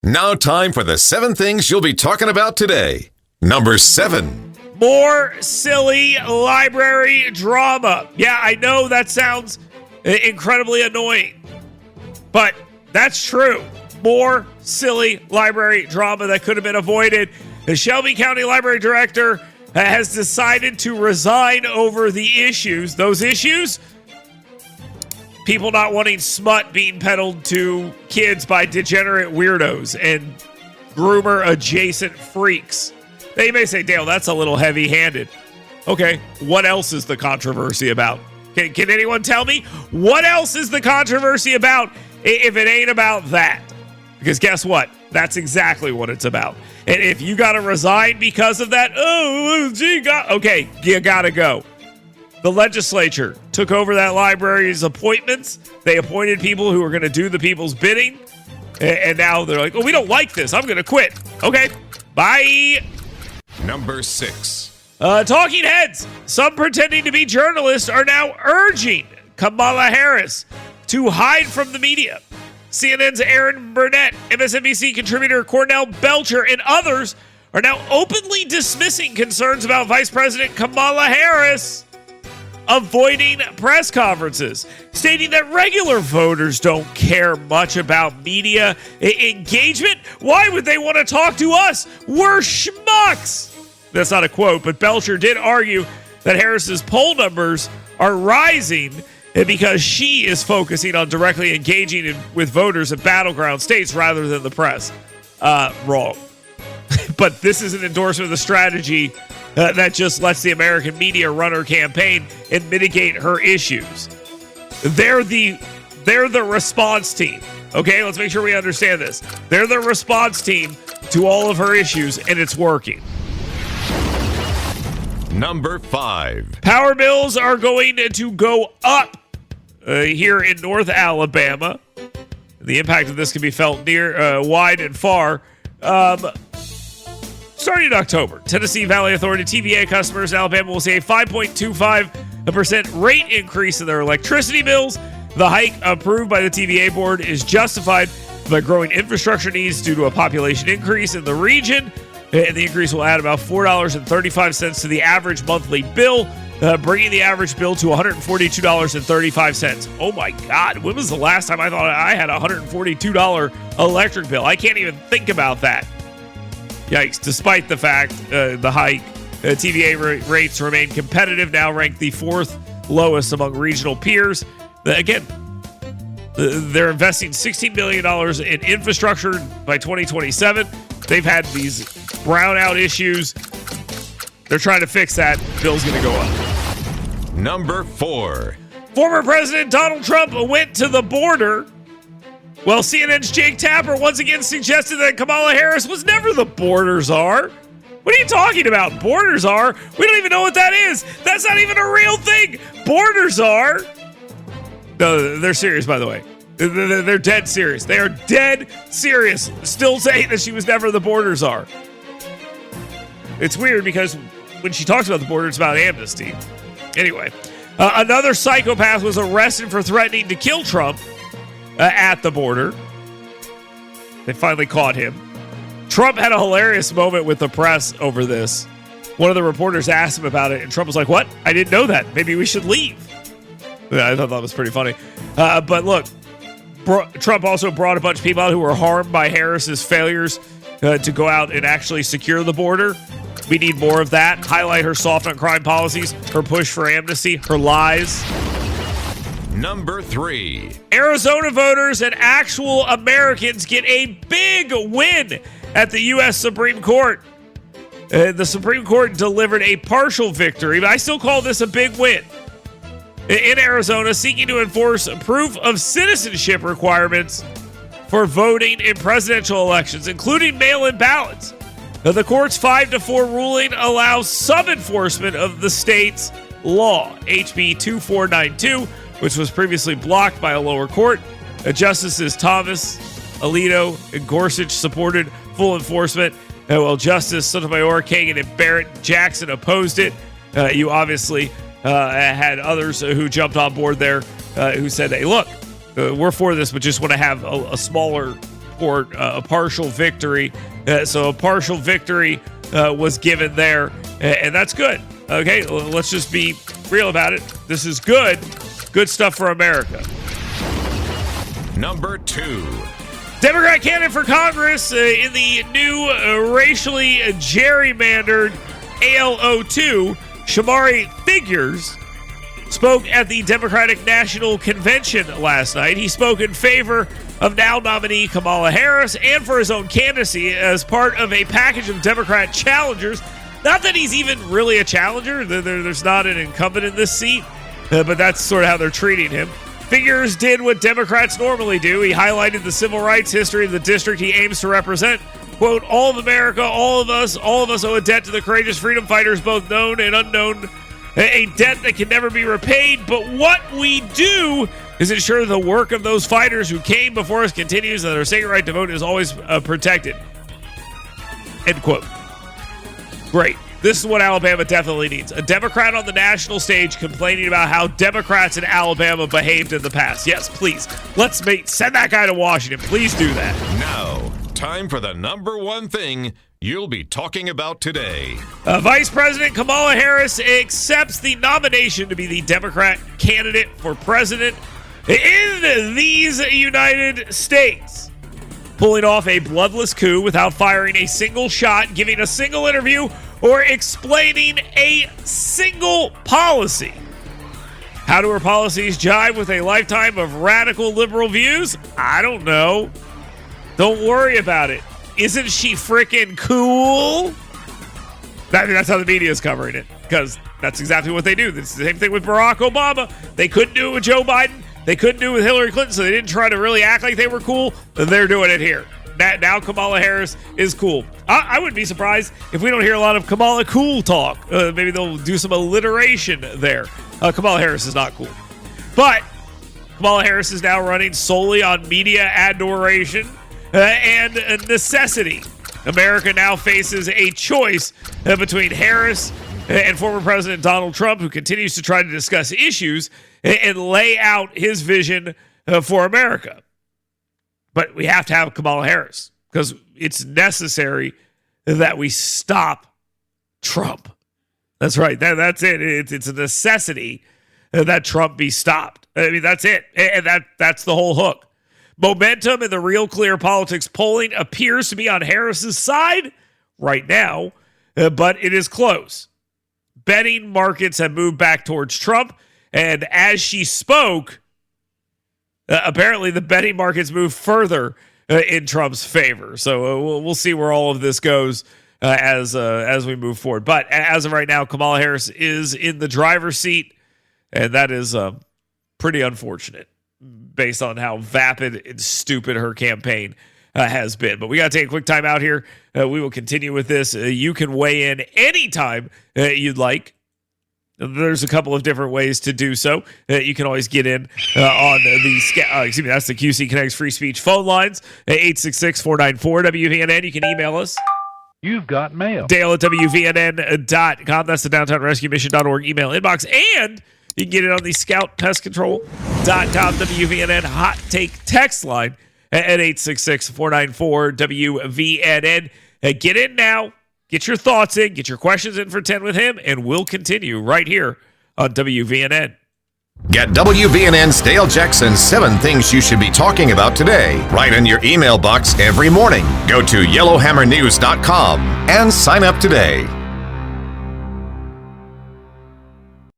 Now time for the 7 things you'll be talking about today. Number 7. More silly library drama. Yeah, I know that sounds incredibly annoying, but that's true. More silly library drama that could have been avoided. The Shelby County Library Director has decided to resign over the issues. Those issues? People not wanting smut being peddled to kids by degenerate weirdos and groomer-adjacent freaks. Now you may say, Dale, that's a little heavy-handed. Okay, what else is the controversy about? Can anyone tell me? What else is the controversy about if it ain't about that? Because guess what? That's exactly what it's about. And if you got to resign because of that, okay, you got to go. The legislature took over that library's appointments. They appointed people who were going to do the people's bidding. And now they're like, oh, we don't like this. I'm going to quit. Okay, bye. Number 6. Talking heads. Some pretending to be journalists are now urging Kamala Harris to hide from the media. CNN's Aaron Burnett, MSNBC contributor Cornell Belcher, and others are now openly dismissing concerns about Vice President Kamala Harris avoiding press conferences, stating that regular voters don't care much about media engagement. Why would they want to talk to us? We're schmucks. That's not a quote, but Belcher did argue that Harris's poll numbers are rising because she is focusing on directly engaging with voters in battleground states rather than the press. Wrong. But this is an endorsement of the strategy that just lets the American media run her campaign and mitigate her issues. They're the response team. Okay, let's make sure we understand this. They're the response team to all of her issues, and it's working. Number 5. Power bills are going to go up here in North Alabama. The impact of this can be felt near, wide and far. Starting in October, Tennessee Valley Authority TVA customers in Alabama will see a 5.25% rate increase in their electricity bills. The hike approved by the TVA board is justified by growing infrastructure needs due to a population increase in the region. And the increase will add about $4.35 to the average monthly bill, bringing the average bill to $142.35. Oh my God, when was the last time I thought I had a $142 electric bill? I can't even think about that. Yikes. Despite the fact, the hike, TVA rates remain competitive, now ranked the 4th lowest among regional peers. Again, they're investing $16 billion in infrastructure by 2027. They've had these brownout issues. They're trying to fix that. Bill's going to go up. Number 4. Former President Donald Trump went to the border. Well, CNN's Jake Tapper once again suggested that Kamala Harris was never the border czar. What are you talking about? Border czar? We don't even know what that is. That's not even a real thing. Border czar? No, they're serious, by the way. They're dead serious. They are dead serious. Still saying that she was never the border czar. It's weird because when she talks about the border, it's about amnesty. Anyway, another psychopath was arrested for threatening to kill Trump at the border. They finally caught him. Trump had a hilarious moment with the press over this. One of the reporters asked him about it, and Trump was like, "What? I didn't know that. Maybe we should leave." I thought that was pretty funny. But look, Trump also brought a bunch of people out who were harmed by Harris's failures to go out and actually secure the border. We need more of that. Highlight her soft on crime policies, her push for amnesty, her lies. Number 3. Arizona voters and actual Americans get a big win at the U.S. Supreme Court. The Supreme Court delivered a partial victory, but I still call this a big win. In Arizona, seeking to enforce proof of citizenship requirements for voting in presidential elections, including mail-in ballots. The court's 5-4 ruling allows some enforcement of the state's law, HB 2492, which was previously blocked by a lower court. Justices Thomas, Alito, and Gorsuch supported full enforcement, while Justice Sotomayor, Kagan, and Barrett Jackson opposed it. You obviously had others who jumped on board there who said, hey, look, we're for this, but just want to have a smaller support a partial victory. So a partial victory was given there, and that's good. Okay, let's just be real about it. This is good stuff for America. Number 2. Democrat candidate for Congress in the new racially gerrymandered AL-02, Shomari Figures, spoke at the Democratic National Convention last night. He spoke in favor of now nominee Kamala Harris and for his own candidacy as part of a package of Democrat challengers. Not that he's even really a challenger. There's not an incumbent in this seat, but that's sort of how they're treating him. Figures did what Democrats normally do. He highlighted the civil rights history of the district he aims to represent. Quote, all of America, all of us owe a debt to the courageous freedom fighters, both known and unknown, a debt that can never be repaid. But what we do is ensure the work of those fighters who came before us continues and their sacred right to vote is always protected. End quote. Great. This is what Alabama definitely needs. A Democrat on the national stage complaining about how Democrats in Alabama behaved in the past. Yes, please. Send that guy to Washington. Please do that. Now, time for the number 1 thing you'll be talking about today. Vice President Kamala Harris accepts the nomination to be the Democrat candidate for president in these United States. Pulling off a bloodless coup without firing a single shot, giving a single interview, or explaining a single policy. How do her policies jive with a lifetime of radical liberal views? I don't know. Don't worry about it. Isn't she freaking cool? That's how the media is covering it, because that's exactly what they do. It's the same thing with Barack Obama. They couldn't do it with Joe Biden. They couldn't do it with Hillary Clinton, so they didn't try to really act like they were cool. They're doing it here. Now Kamala Harris is cool. I wouldn't be surprised if we don't hear a lot of Kamala cool talk. Maybe they'll do some alliteration there. Kamala Harris is not cool. But Kamala Harris is now running solely on media adoration and necessity. America now faces a choice between Harris and former President Donald Trump, who continues to try to discuss issues and lay out his vision for America. But we have to have Kamala Harris because it's necessary that we stop Trump. That's right. That's it. It's a necessity that Trump be stopped. I mean, that's it. And that's the whole hook. Momentum in the Real Clear Politics polling appears to be on Harris's side right now, but it is close. Betting markets have moved back towards Trump, and as she spoke, apparently the betting markets move further in Trump's favor. So we'll see where all of this goes as we move forward. But as of right now, Kamala Harris is in the driver's seat, and that is pretty unfortunate based on how vapid and stupid her campaign has been. But we got to take a quick time out here. We will continue with this. You can weigh in anytime you'd like. There's a couple of different ways to do so. You can always get in on that's the QC Connects free speech phone lines, 866-494-WVNN. You can email us. You've got mail. Dale at WVNN.com. That's the Downtown Rescue Mission.org email inbox. And you can get it on the ScoutPestControl.com WVNN hot take text line at 866-494-WVNN. Get in now. Get your thoughts in. Get your questions in for 10 with him. And we'll continue right here on WVNN. Get WVNN's Dale Jackson's 7 Things You Should Be Talking About Today right in your email box every morning. Go to yellowhammernews.com and sign up today.